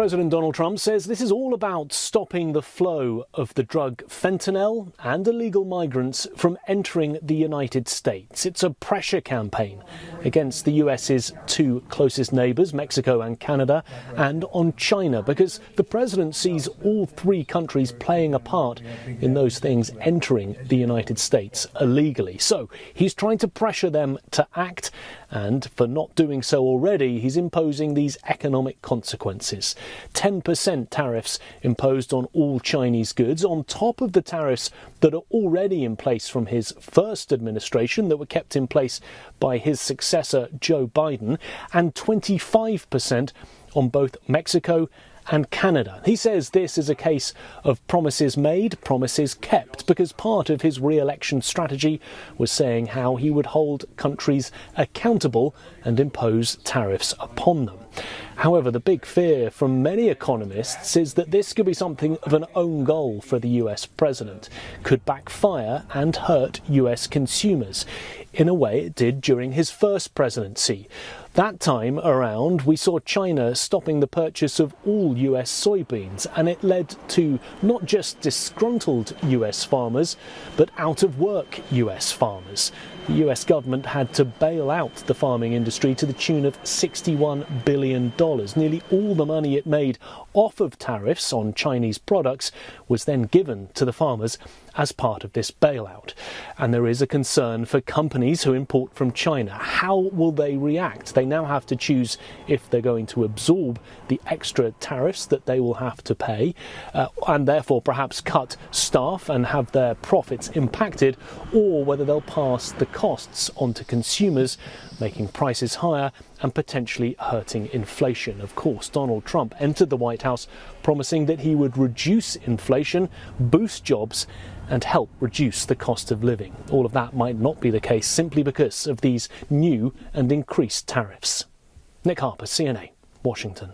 President Donald Trump says this is all about stopping the flow of the drug fentanyl and illegal migrants from entering the United States. It's a pressure campaign against the US's two closest neighbours, Mexico and Canada, and on China, because the president sees all three countries playing a part in those things entering the United States illegally. So he's trying to pressure them to act, and for not doing so already, he's imposing these economic consequences. 10% tariffs imposed on all Chinese goods, on top of the tariffs that are already in place from his first administration that were kept in place by his successor Joe Biden, and 25% on both Mexico and Canada. He says this is a case of promises made, promises kept, because part of his re-election strategy was saying how he would hold countries accountable and impose tariffs upon them. However, the big fear from many economists is that this could be something of an own goal for the US president, could backfire and hurt US consumers, in a way it did during his first presidency. That time around, we saw China stopping the purchase of all US soybeans, and it led to not just disgruntled US farmers, but out-of-work US farmers. The US government had to bail out the farming industry to the tune of $61 billion. Nearly all the money it made off of tariffs on Chinese products was then given to the farmers as part of this bailout. And there is a concern for companies who import from China. How will they react? They now have to choose if they're going to absorb the extra tariffs that they will have to pay, and therefore perhaps cut staff and have their profits impacted, or whether they'll pass the costs onto consumers, making prices higher and potentially hurting inflation. Of course, Donald Trump entered the White House promising that he would reduce inflation, boost jobs, and help reduce the cost of living. All of that might not be the case simply because of these new and increased tariffs. Nick Harper, CNA, Washington.